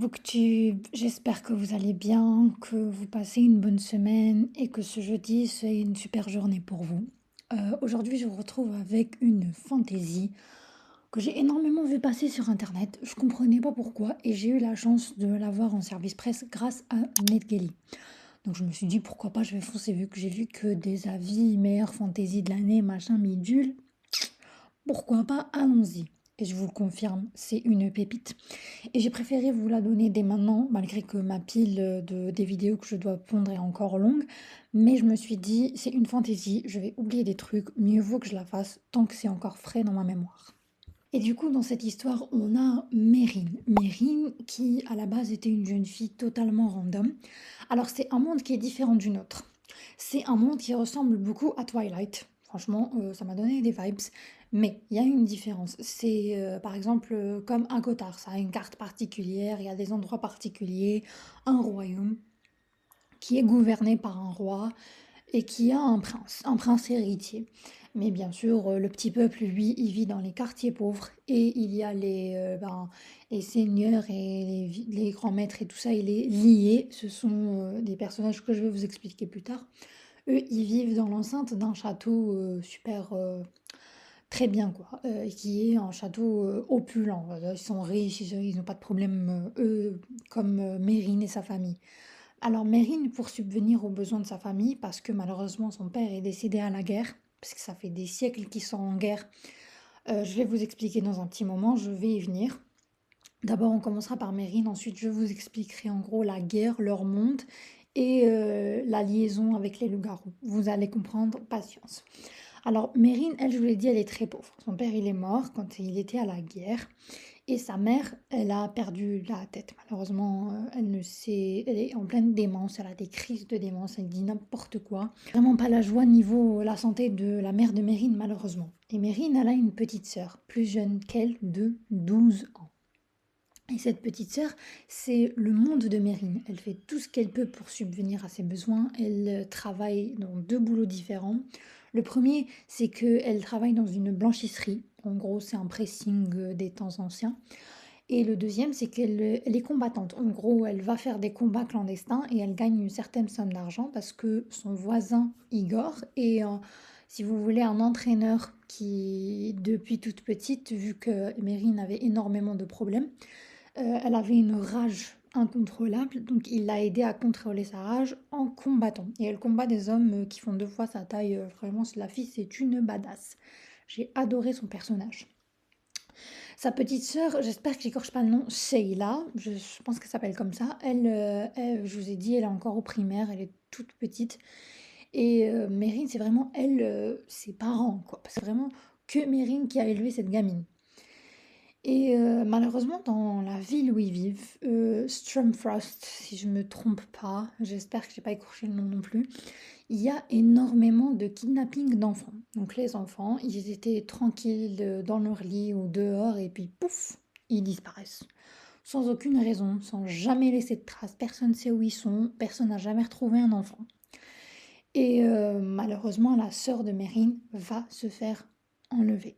Booktube, j'espère que vous allez bien, que vous passez une bonne semaine et que ce jeudi c'est une super journée pour vous. Aujourd'hui, je vous retrouve avec une fantaisie que j'ai énormément vu passer sur internet. Je comprenais pas pourquoi et j'ai eu la chance de l'avoir en service presse grâce à NetGalley. Donc je me suis dit pourquoi pas, je vais foncer vu que j'ai vu que des avis meilleure fantaisie de l'année, machin, bidule. Pourquoi pas, allons-y. Et je vous le confirme, c'est une pépite. Et j'ai préféré vous la donner dès maintenant, malgré que ma pile des vidéos que je dois pondre est encore longue. Mais je me suis dit, c'est une fantaisie, je vais oublier des trucs, mieux vaut que je la fasse tant que c'est encore frais dans ma mémoire. Et du coup, dans cette histoire, on a Mérine. Mérine qui, à la base, était une jeune fille totalement random. Alors, c'est un monde qui est différent du nôtre. C'est un monde qui ressemble beaucoup à Twilight. Franchement, ça m'a donné des vibes. Mais il y a une différence. C'est par exemple comme un Cotard. Ça a une carte particulière, il y a des endroits particuliers, un royaume qui est gouverné par un roi et qui a un prince héritier. Mais bien sûr, le petit peuple, lui, il vit dans les quartiers pauvres et il y a les seigneurs et les grands maîtres et tout ça, il est lié. Ce sont des personnages que je vais vous expliquer plus tard. Eux, ils vivent dans l'enceinte d'un château super très bien, quoi, qui est un château opulent. Ils sont riches, ils n'ont pas de problème, eux, comme Mérine et sa famille. Alors Mérine, pour subvenir aux besoins de sa famille, parce que malheureusement son père est décédé à la guerre, parce que ça fait des siècles qu'ils sont en guerre, je vais vous expliquer dans un petit moment, je vais y venir. D'abord on commencera par Mérine, ensuite je vous expliquerai en gros la guerre, leur monde et la liaison avec les loups-garous. Vous allez comprendre, patience. Alors Mérine, elle, je vous l'ai dit, elle est très pauvre. Son père, il est mort quand il était à la guerre. Et sa mère, elle a perdu la tête. Malheureusement, elle est en pleine démence, elle a des crises de démence, elle dit n'importe quoi. Vraiment pas la joie niveau la santé de la mère de Mérine, malheureusement. Et Mérine, elle a une petite sœur, plus jeune qu'elle, de 12 ans. Et cette petite sœur, c'est le monde de Mérine. Elle fait tout ce qu'elle peut pour subvenir à ses besoins. Elle travaille dans deux boulots différents. Le premier, c'est qu'elle travaille dans une blanchisserie. En gros, c'est un pressing des temps anciens. Et le deuxième, c'est elle est combattante. En gros, elle va faire des combats clandestins et elle gagne une certaine somme d'argent parce que son voisin Igor est, si vous voulez, un entraîneur qui, depuis toute petite, vu que Mérine avait énormément de problèmes, elle avait une rage incontrôlable, donc il l'a aidée à contrôler sa rage en combattant. Et elle combat des hommes qui font deux fois sa taille. Vraiment, la fille, c'est une badass. J'ai adoré son personnage. Sa petite sœur, j'espère que j'écorche pas le nom, Sheila, je pense qu'elle s'appelle comme ça. Je vous ai dit, elle est encore au primaire, elle est toute petite. Et Mérine, c'est vraiment elle, ses parents, quoi. C'est vraiment que Mérine qui a élevé cette gamine. Et malheureusement, dans la ville où ils vivent, Stromfrost, si je me trompe pas, j'espère que j'ai pas écorché le nom non plus, il y a énormément de kidnapping d'enfants. Donc les enfants, ils étaient tranquilles dans leur lit ou dehors et puis pouf, ils disparaissent. Sans aucune raison, sans jamais laisser de traces, personne ne sait où ils sont, personne n'a jamais retrouvé un enfant. Et malheureusement, la sœur de Mérine va se faire enlever.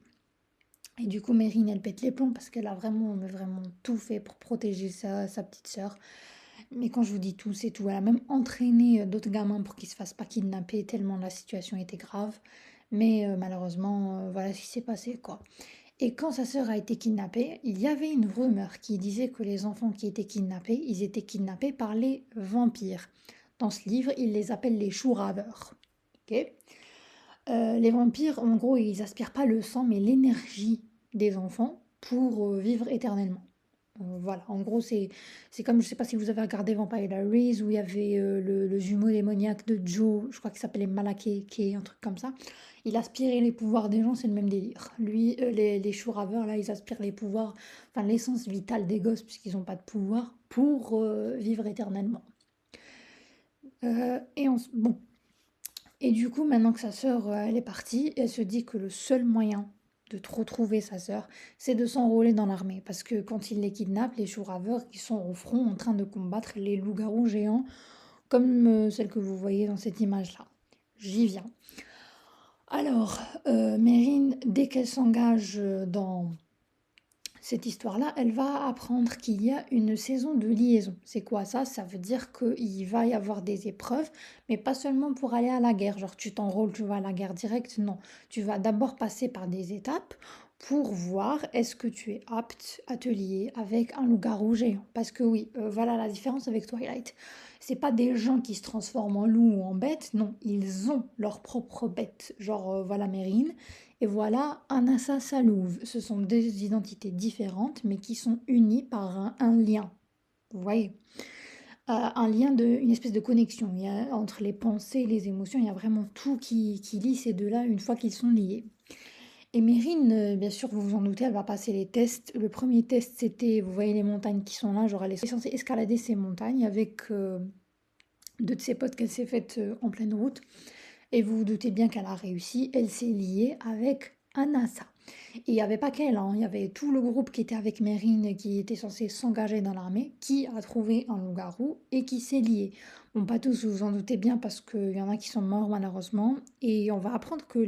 Et du coup, Mérine, elle pète les plombs parce qu'elle a vraiment, mais vraiment tout fait pour protéger sa petite sœur. Mais quand je vous dis tout, c'est tout. Elle a même entraîné d'autres gamins pour qu'ils se fassent pas kidnapper tellement la situation était grave. Mais malheureusement, voilà ce qui s'est passé, quoi. Et quand sa sœur a été kidnappée, il y avait une rumeur qui disait que les enfants qui étaient kidnappés, ils étaient kidnappés par les vampires. Dans ce livre, ils les appellent les choux-raveurs. Ok. Les vampires, en gros, ils aspirent pas le sang, mais l'énergie des enfants pour vivre éternellement. Voilà, en gros, c'est comme, je sais pas si vous avez regardé Vampire Diaries, où il y avait le jumeau démoniaque de Joe, je crois qu'il s'appelait Malaké, qui est un truc comme ça. Il aspirait les pouvoirs des gens, c'est le même délire. Lui, les chou-raveurs, là, ils aspirent les pouvoirs, enfin l'essence vitale des gosses, puisqu'ils n'ont pas de pouvoir, pour vivre éternellement. Bon, et du coup, maintenant que sa sœur, elle est partie, elle se dit que le seul moyen de retrouver sa sœur, c'est de s'enrôler dans l'armée. Parce que quand ils les kidnappent, les chou-raveurs, ils sont au front en train de combattre les loups-garous géants, comme celle que vous voyez dans cette image-là. J'y viens. Alors, Mérine, dès qu'elle s'engage dans cette histoire-là, elle va apprendre qu'il y a une saison de liaison. C'est quoi ça? Ça veut dire qu'il va y avoir des épreuves, mais pas seulement pour aller à la guerre. Genre, tu t'enrôles, tu vas à la guerre directe. Non, tu vas d'abord passer par des étapes pour voir est-ce que tu es apte à te lier avec un loup-garou géant. Parce que oui, voilà la différence avec Twilight. C'est pas des gens qui se transforment en loup ou en bête, non, ils ont leur propre bête. Genre, voilà Mérine, et voilà Anassa Salouve. Ce sont des identités différentes, mais qui sont unies par un lien. Vous voyez? Un lien, une espèce de connexion. Il y a, entre les pensées et les émotions, il y a vraiment tout qui lie ces deux-là une fois qu'ils sont liés. Et Mérine, bien sûr, vous vous en doutez, elle va passer les tests. Le premier test, c'était, vous voyez les montagnes qui sont là, genre elle est censée escalader ces montagnes avec deux de ses potes qu'elle s'est faites en pleine route. Et vous vous doutez bien qu'elle a réussi, elle s'est liée avec Anassa. Et il n'y avait pas qu'elle, hein, il y avait tout le groupe qui était avec Mérine, qui était censé s'engager dans l'armée, qui a trouvé un loup-garou et qui s'est lié. Bon, pas tous, vous vous en doutez bien, parce qu'il y en a qui sont morts malheureusement. Et on va apprendre que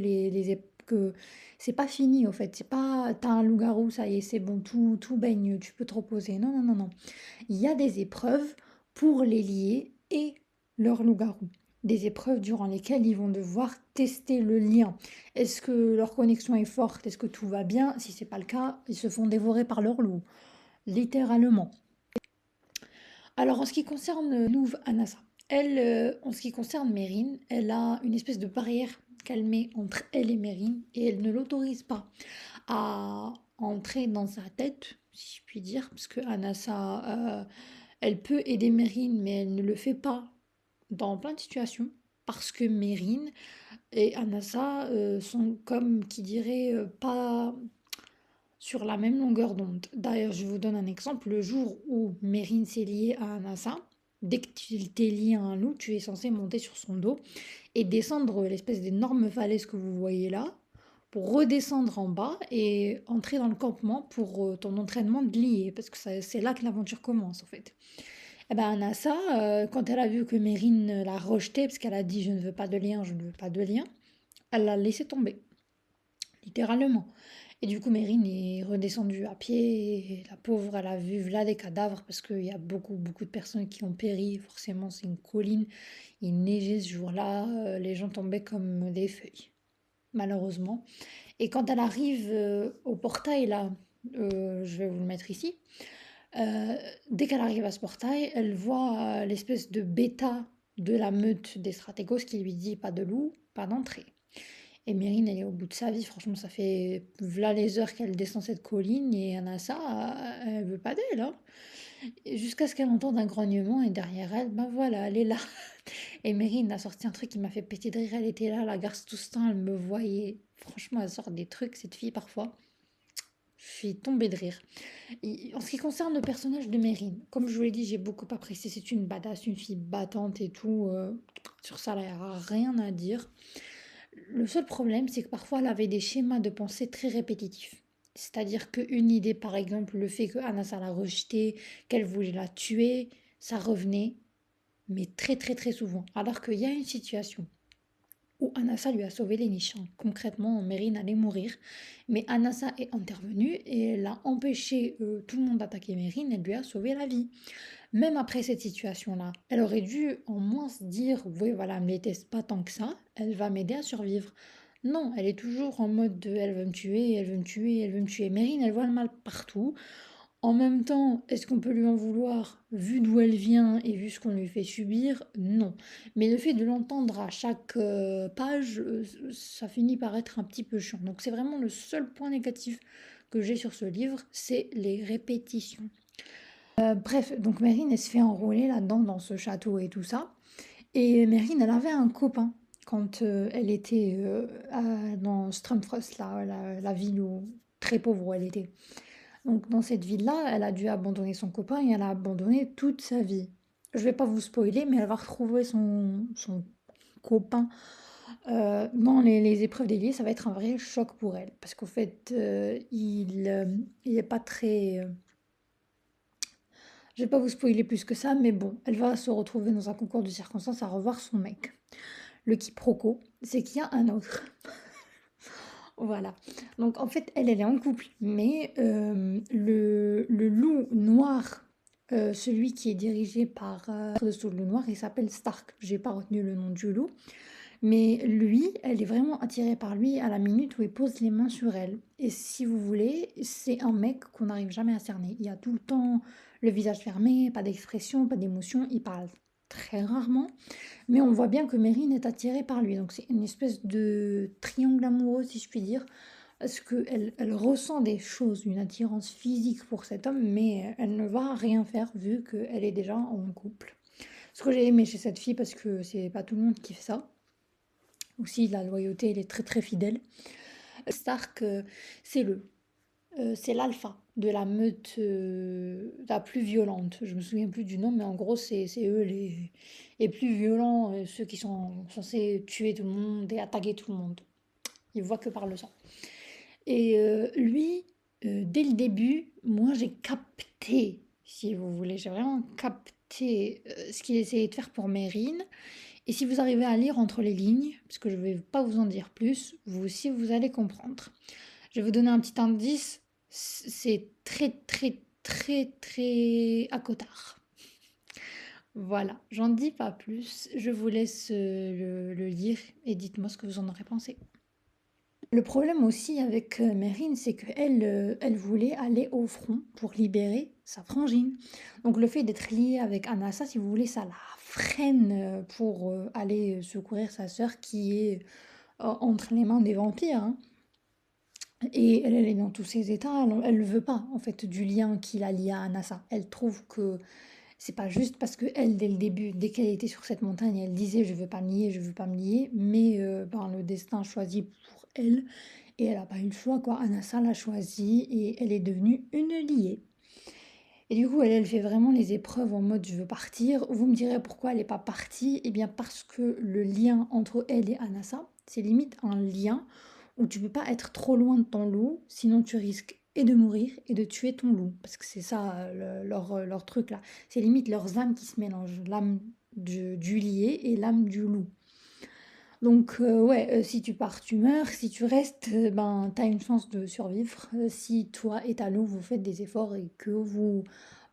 que c'est pas fini, au fait. C'est pas, t'as un loup-garou, ça y est, c'est bon, tout baigne, tu peux te reposer. Non, non, non, non. Il y a des épreuves pour les lier et leur loup-garou. Des épreuves durant lesquelles ils vont devoir tester le lien. Est-ce que leur connexion est forte? Est-ce que tout va bien? Si c'est pas le cas, ils se font dévorer par leur loup, littéralement. Alors en ce qui concerne Louve Anassa, elle, en ce qui concerne Mérine, elle a une espèce de barrière qu'elle met entre elle et Mérine et elle ne l'autorise pas à entrer dans sa tête, si je puis dire, parce que Anassa, elle peut aider Mérine, mais elle ne le fait pas dans plein de situations, parce que Mérine et Anassa sont comme qui dirait pas sur la même longueur d'onde. D'ailleurs, je vous donne un exemple. Le jour où Mérine s'est liée à Anassa, dès que tu t'es lié à un loup, tu es censé monter sur son dos et descendre l'espèce d'énorme falaise que vous voyez là, pour redescendre en bas et entrer dans le campement pour ton entraînement de lier, parce que c'est là que l'aventure commence en fait. Eh ben Anassa, quand elle a vu que Mérine l'a rejeté, parce qu'elle a dit je ne veux pas de lien, je ne veux pas de lien, elle l'a laissé tomber, littéralement. Et du coup, Mérine est redescendue à pied. Et la pauvre, elle a vu là des cadavres parce qu'il y a beaucoup de personnes qui ont péri. Forcément, c'est une colline. Il neigeait ce jour-là. Les gens tombaient comme des feuilles, malheureusement. Et quand elle arrive au portail, là, je vais vous le mettre ici. Dès qu'elle arrive à ce portail, elle voit l'espèce de bêta de la meute des stratégos qui lui dit pas de loup, pas d'entrée. Et Mérine, elle est au bout de sa vie. Franchement, ça fait voilà les heures qu'elle descend cette colline et Anassa, elle veut pas d'elle, hein. Jusqu'à ce qu'elle entende un grognement et derrière elle, ben voilà, elle est là. Et Mérine a sorti un truc qui m'a fait péter de rire. Elle était là, la garce tout ce temps, elle me voyait. Franchement, elle sort des trucs, cette fille, parfois. Je suis tombée de rire. En ce qui concerne le personnage de Mérine, comme je vous l'ai dit, j'ai beaucoup apprécié. C'est une badass, une fille battante et tout. Sur ça, il n'y a rien à dire. Le seul problème, c'est que parfois elle avait des schémas de pensée très répétitifs. C'est-à-dire qu'une idée, par exemple, le fait que Anassa l'a rejetée, qu'elle voulait la tuer, ça revenait, mais très souvent. Alors qu'il y a une situation où Anassa lui a sauvé les niches. Concrètement, Mérine allait mourir, mais Anassa est intervenue et elle a empêché tout le monde d'attaquer Mérine, elle lui a sauvé la vie. Même après cette situation-là, elle aurait dû au moins se dire, oui voilà, elle me déteste pas tant que ça, elle va m'aider à survivre. Non, elle est toujours en mode de, elle veut me tuer, elle veut me tuer, elle veut me tuer. Mérine, elle voit le mal partout. En même temps, est-ce qu'on peut lui en vouloir, vu d'où elle vient et vu ce qu'on lui fait subir? Non. Mais le fait de l'entendre à chaque page, ça finit par être un petit peu chiant. Donc c'est vraiment le seul point négatif que j'ai sur ce livre, c'est les répétitions. Bref, donc Mérine, elle se fait enrôler là-dedans, dans ce château et tout ça. Et Mérine, elle avait un copain quand elle était dans Stromfrost, là, la ville très pauvre où elle était. Donc dans cette ville-là, elle a dû abandonner son copain et elle a abandonné toute sa vie. Je vais pas vous spoiler, mais elle va retrouver son copain dans les épreuves des ça va être un vrai choc pour elle. Parce qu'au fait, il est pas très... je vais pas vous spoiler plus que ça, mais bon, elle va se retrouver dans un concours de circonstances à revoir son mec. Le quiproquo, c'est qu'il y a un autre. Voilà. Donc en fait, elle est en couple, mais le loup noir, celui qui est dirigé par sous le loup noir, il s'appelle Stark. J'ai pas retenu le nom du loup, mais lui, elle est vraiment attirée par lui à la minute où il pose les mains sur elle. Et si vous voulez, c'est un mec qu'on n'arrive jamais à cerner. Il a tout le temps le visage fermé, pas d'expression, pas d'émotion, il parle très rarement. Mais on voit bien que Mérine est attirée par lui. Donc c'est une espèce de triangle amoureux, si je puis dire. Parce qu'elle elle ressent des choses, une attirance physique pour cet homme, mais elle ne va rien faire vu qu'elle est déjà en couple. Ce que j'ai aimé chez cette fille, parce que c'est pas tout le monde qui fait ça. Aussi, la loyauté, elle est très très fidèle. Stark, c'est c'est l'alpha de la meute la plus violente. Je me souviens plus du nom, mais en gros, c'est eux les plus violents, ceux qui sont censés tuer tout le monde et attaquer tout le monde. Ils voient que par le sang. Et lui, dès le début, moi j'ai capté, si vous voulez, j'ai vraiment capté ce qu'il essayait de faire pour Mérine. Et si vous arrivez à lire entre les lignes, parce que je ne vais pas vous en dire plus, vous aussi vous allez comprendre. Je vais vous donner un petit indice, c'est très très très très à cotard. Voilà, j'en dis pas plus, je vous laisse le lire et dites-moi ce que vous en aurez pensé. Le problème aussi avec Mérine, c'est qu'elle elle voulait aller au front pour libérer sa frangine. Donc le fait d'être liée avec Anassa, si vous voulez, ça la freine pour aller secourir sa sœur qui est entre les mains des vampires, hein. Et elle est dans tous ses états, elle ne veut pas en fait du lien qui la lie à Anassa. Elle trouve que c'est pas juste parce que elle, dès le début, dès qu'elle était sur cette montagne, elle disait je veux pas me lier, je veux pas me lier, mais ben, le destin choisit pour elle et elle a pas eu le choix quoi. Anassa l'a choisi et elle est devenue une liée. Et du coup, elle fait vraiment les épreuves en mode je veux partir. Vous me direz pourquoi elle n'est pas partie? Eh bien parce que le lien entre elle et Anassa, c'est limite un lien où tu peux pas être trop loin de ton loup, sinon tu risques et de mourir et de tuer ton loup. Parce que c'est ça leur truc là. C'est limite leurs âmes qui se mélangent, l'âme du lié et l'âme du loup. Donc ouais, si tu pars, tu meurs. Si tu restes, ben, tu as une chance de survivre. Si toi et ta loup, vous faites des efforts et que vous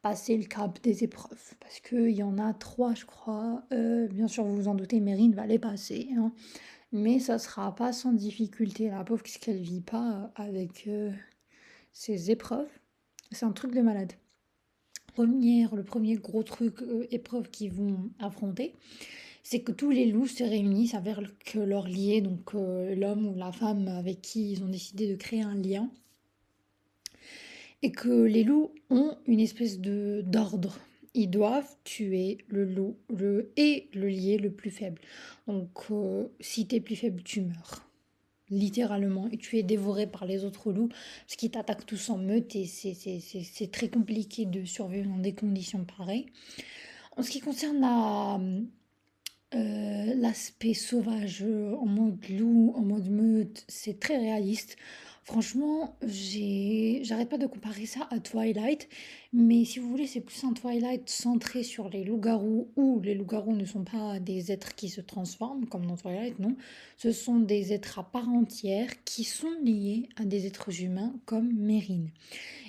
passez le cap des épreuves. Parce qu'il y en a 3, je crois. Bien sûr, vous vous en doutez, Mérine va les passer, hein. Mais ça sera pas sans difficulté. La pauvre, qu'est-ce qu'elle vit pas avec ces épreuves. C'est un truc de malade. Le premier gros truc, épreuve qu'ils vont affronter, c'est que tous les loups se réunissent avec leur lié, donc l'homme ou la femme avec qui ils ont décidé de créer un lien, et que les loups ont une espèce de d'ordre. Ils doivent tuer le loup et le lié le plus faible. Donc si t'es plus faible, tu meurs. Littéralement, et tu es dévoré par les autres loups, parce qu'ils t'attaquent tous en meute, et c'est très compliqué de survivre dans des conditions pareilles. En ce qui concerne l'aspect sauvage en mode loup, en mode meute, c'est très réaliste. Franchement, j'arrête pas de comparer ça à Twilight, mais si vous voulez, c'est plus un Twilight centré sur les loups-garous, où les loups-garous ne sont pas des êtres qui se transforment, comme dans Twilight, non. Ce sont des êtres à part entière qui sont liés à des êtres humains comme Mérine.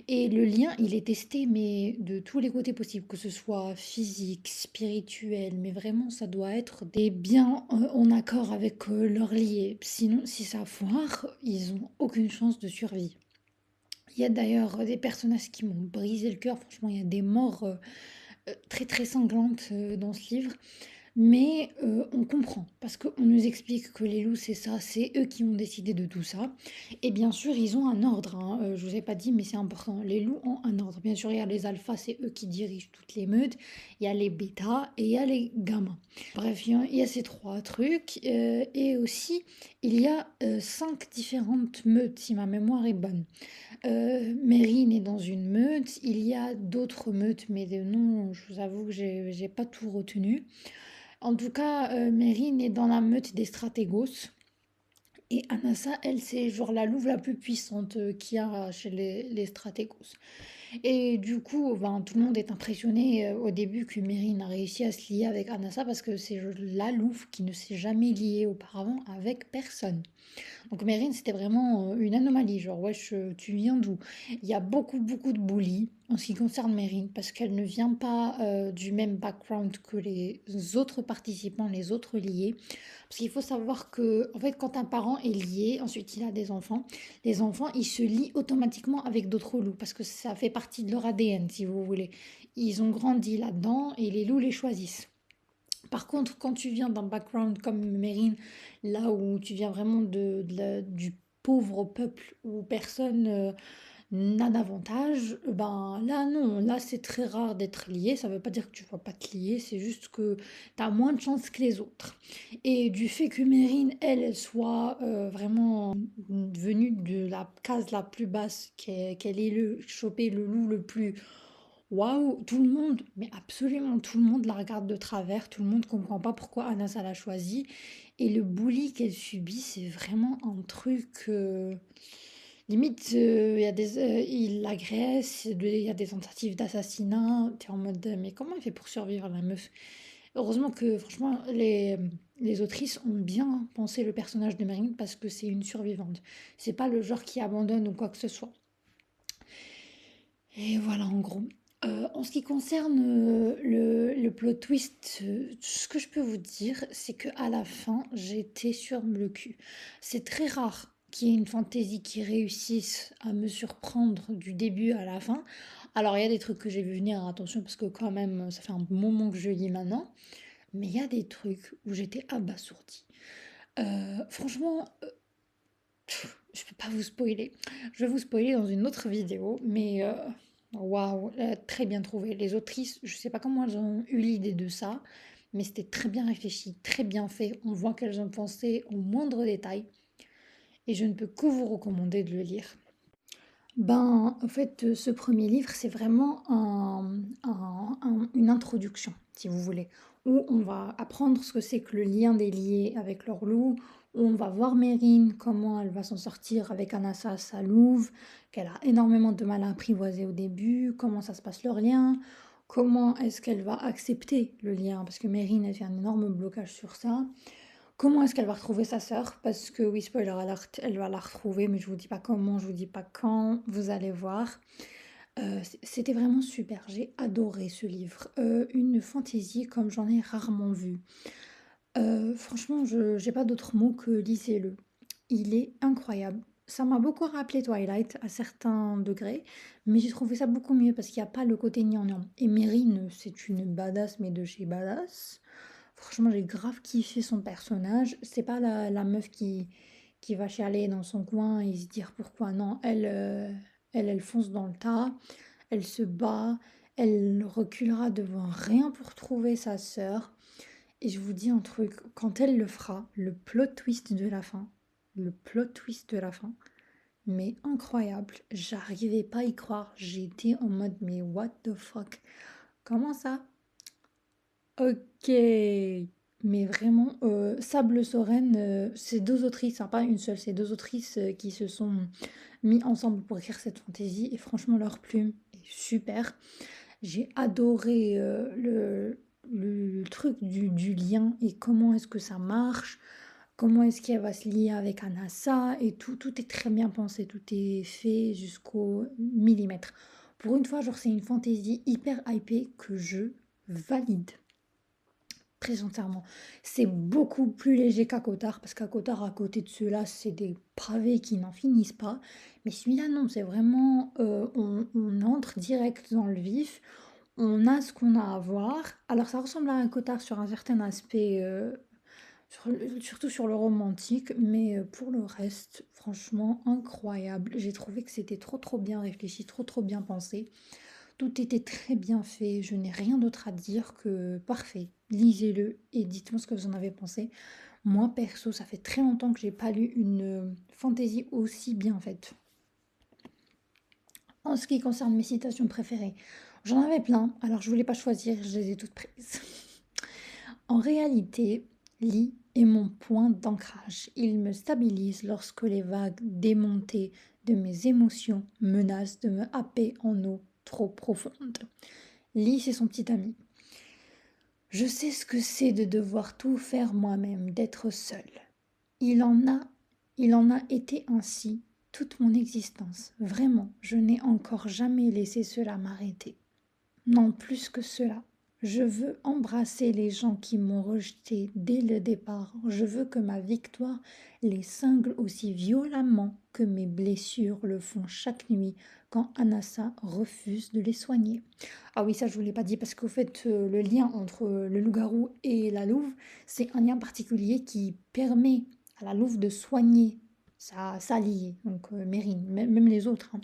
Et le lien, il est testé, mais de tous les côtés possibles, que ce soit physique, spirituel, mais vraiment, ça doit être des biens en accord avec leur lié. Sinon, si ça foire, ils ont aucune chance de survie. Il y a d'ailleurs des personnages qui m'ont brisé le cœur. Franchement, il y a des morts très très sanglantes dans ce livre. Mais on comprend, parce qu'on nous explique que les loups, c'est ça, c'est eux qui ont décidé de tout ça. Et bien sûr, ils ont un ordre, hein. Je vous ai pas dit, mais c'est important. Les loups ont un ordre. Bien sûr, il y a les alphas, c'est eux qui dirigent toutes les meutes. Il y a les bêtas et il y a les gamins. Bref, il y a ces 3 trucs. Et aussi, il y a 5 différentes meutes, si ma mémoire est bonne. Mérine est dans une meute. Il y a d'autres meutes, mais de noms, je vous avoue que j'ai pas tout retenu. En tout cas, Mérine est dans la meute des stratégos. Et Anassa, elle, c'est genre la louve la plus puissante qu'il y a chez les stratégos. Et du coup, ben, tout le monde est impressionné au début que Mérine a réussi à se lier avec Anassa parce que c'est la louve qui ne s'est jamais liée auparavant avec personne. Donc Mérine, c'était vraiment une anomalie, genre wesh, tu viens d'où? Il y a beaucoup, beaucoup de bullies en ce qui concerne Mérine, parce qu'elle ne vient pas du même background que les autres participants, les autres liés. Parce qu'il faut savoir que, en fait, quand un parent est lié, ensuite il a des enfants, les enfants, ils se lient automatiquement avec d'autres loups, parce que ça fait partie de leur ADN, si vous voulez. Ils ont grandi là-dedans et les loups les choisissent. Par contre, quand tu viens d'un background comme Mérine, là où tu viens vraiment du pauvre peuple où personne n'a d'avantage, ben là non, là c'est très rare d'être lié. Ça veut pas dire que tu vas pas te lier, c'est juste que tu as moins de chances que les autres. Et du fait que Mérine, elle soit vraiment venue de la case la plus basse, qu'elle ait chopé le loup le plus. Waouh, tout le monde, mais absolument tout le monde la regarde de travers, tout le monde comprend pas pourquoi Anas l'a choisi. Et le bully qu'elle subit, c'est vraiment un truc. Limite, il y a il l'agresse, il y a des tentatives d'assassinat. T'es en mode, mais comment elle fait pour survivre, la meuf? Heureusement que, franchement, les autrices ont bien pensé le personnage de Marine parce que c'est une survivante. C'est pas le genre qui abandonne ou quoi que ce soit. Et voilà, en gros. En ce qui concerne le plot twist, ce que je peux vous dire, c'est que à la fin, j'étais sur le cul. C'est très rare qu'il y ait une fantaisie qui réussisse à me surprendre du début à la fin. Alors, il y a des trucs que j'ai vu venir, attention, parce que quand même, ça fait un moment que je lis maintenant. Mais il y a des trucs où j'étais abasourdie. Franchement, je peux pas vous spoiler. Je vais vous spoiler dans une autre vidéo, mais waouh, très bien trouvé. Les autrices, je sais pas comment elles ont eu l'idée de ça, mais c'était très bien réfléchi, très bien fait. On voit qu'elles ont pensé au moindre détail, et je ne peux que vous recommander de le lire. Ben, en fait, ce premier livre, c'est vraiment une introduction, si vous voulez, où on va apprendre ce que c'est que le lien des liés avec leur loup, où on va voir Mérine, comment elle va s'en sortir avec Anassa, sa louve, qu'elle a énormément de mal à apprivoiser au début, comment ça se passe leur lien, comment est-ce qu'elle va accepter le lien, parce que Mérine, elle fait un énorme blocage sur ça. Comment est-ce qu'elle va retrouver sa sœur? Parce que oui, spoiler alert, elle va la retrouver, mais je vous dis pas comment, je vous dis pas quand, vous allez voir. C'était vraiment super, j'ai adoré ce livre. Une fantaisie comme j'en ai rarement vu. Franchement, je j'ai pas d'autres mots que lisez-le. Il est incroyable. Ça m'a beaucoup rappelé Twilight à certains degrés, mais j'ai trouvé ça beaucoup mieux parce qu'il n'y a pas le côté gnangnan. Et Mérine, c'est une badass, mais de chez badass. Franchement, j'ai grave kiffé son personnage. C'est pas la meuf qui va chialer dans son coin et se dire pourquoi non. Elle fonce dans le tas, elle se bat, elle reculera devant rien pour trouver sa sœur. Et je vous dis un truc, quand elle le fera, le plot twist de la fin, mais incroyable. J'arrivais pas à y croire. J'étais en mode, mais what the fuck? Comment ça? Ok. Mais vraiment, Sable Soren, c'est deux autrices, hein, pas une seule, c'est deux autrices qui se sont mis ensemble pour écrire cette fantaisie. Et franchement, leur plume est super. J'ai adoré le truc du lien et comment est-ce que ça marche, comment est-ce qu'elle va se lier avec Anassa et tout, tout est très bien pensé, tout est fait jusqu'au millimètre. Pour une fois, genre c'est une fantaisie hyper hypée que je valide. Très sincèrement, c'est beaucoup plus léger qu'Akotar, parce qu'Akotar, à côté de ceux-là, c'est des pavés qui n'en finissent pas. Mais celui-là, non, c'est vraiment, on entre direct dans le vif, on a ce qu'on a à voir. Alors, ça ressemble à Akotar sur un certain aspect, surtout sur le romantique, mais pour le reste, franchement, incroyable. J'ai trouvé que c'était trop, trop bien réfléchi, trop, trop bien pensé. Tout était très bien fait, je n'ai rien d'autre à dire que parfait. Lisez-le et dites-moi ce que vous en avez pensé. Moi perso, ça fait très longtemps que j'ai pas lu une fantaisie aussi bien faite. En ce qui concerne mes citations préférées, j'en avais plein, alors je voulais pas choisir, je les ai toutes prises. En réalité, Lee est mon point d'ancrage. Il me stabilise lorsque les vagues démontées de mes émotions menacent de me happer en eau trop profonde. Lee, c'est son petit ami. Je sais ce que c'est de devoir tout faire moi-même, d'être seule. Il en a, il en a été ainsi toute mon existence. Vraiment, je n'ai encore jamais laissé cela m'arrêter. Non, plus que cela. Je veux embrasser les gens qui m'ont rejeté dès le départ. Je veux que ma victoire les cingle aussi violemment que mes blessures le font chaque nuit quand Anassa refuse de les soigner. Ah oui, ça je vous l'ai pas dit parce qu'au fait, le lien entre le loup-garou et la louve, c'est un lien particulier qui permet à la louve de soigner sa alliée, donc Mérine, même les autres, hein.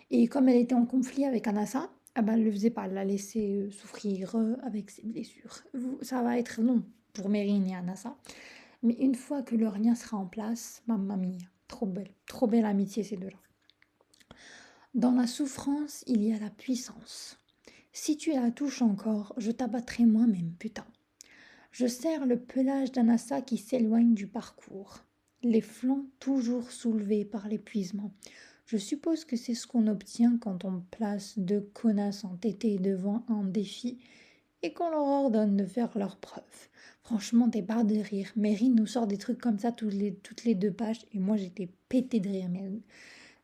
Et comme elle était en conflit avec Anassa, ah ben, elle ne le faisait pas, elle la laissait souffrir avec ses blessures. Ça va être long pour Mérine et Anassa, mais une fois que leur lien sera en place, mamma mia, trop belle amitié ces deux-là. Dans la souffrance, il y a la puissance. Si tu la touches encore, je t'abattrai moi-même, putain. Je serre le pelage d'Anassa qui s'éloigne du parcours, les flancs toujours soulevés par l'épuisement. Je suppose que c'est ce qu'on obtient quand on place deux connasses entêtées devant un défi et qu'on leur ordonne de faire leurs preuves. Franchement, t'es barre de rire. Mérine nous sort des trucs comme ça toutes les deux pages et moi j'étais pétée de rire. Mais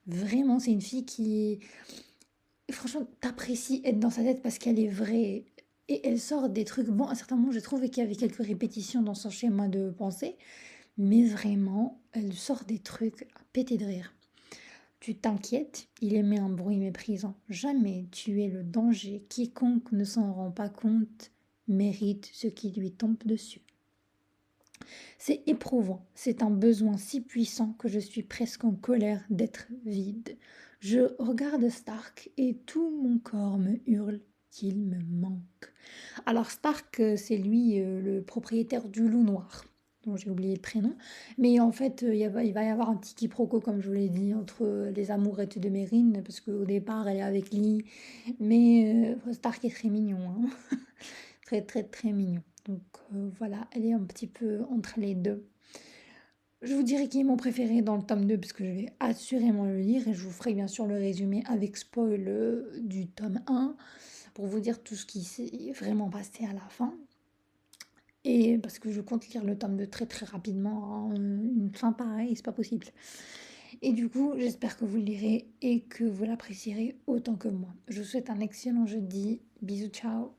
vraiment, c'est une fille qui... Franchement, t'apprécies être dans sa tête parce qu'elle est vraie. Et elle sort des trucs... Bon, à certains moments, j'ai trouvé qu'il y avait quelques répétitions dans son schéma de pensée. Mais vraiment, elle sort des trucs à péter de rire. Tu t'inquiètes, il émet un bruit méprisant. Jamais tu es le danger. Quiconque ne s'en rend pas compte mérite ce qui lui tombe dessus. C'est éprouvant, c'est un besoin si puissant que je suis presque en colère d'être vide. Je regarde Stark et tout mon corps me hurle qu'il me manque. Alors Stark, c'est lui le propriétaire du loup noir, dont j'ai oublié le prénom. Mais en fait, il va y avoir un petit quiproquo, comme je vous l'ai dit, entre les amourettes de Mérine, parce qu'au départ, elle est avec Lee. Mais Stark est très mignon, hein. Très mignon. Donc voilà, elle est un petit peu entre les deux. Je vous dirai qui est mon préféré dans le tome 2 parce que je vais assurément le lire et je vous ferai bien sûr le résumé avec spoil du tome 1 pour vous dire tout ce qui s'est vraiment passé à la fin. Et parce que je compte lire le tome 2 très rapidement, hein, une fin pareille, c'est pas possible. Et du coup, j'espère que vous le lirez et que vous l'apprécierez autant que moi. Je vous souhaite un excellent jeudi. Bisous, ciao.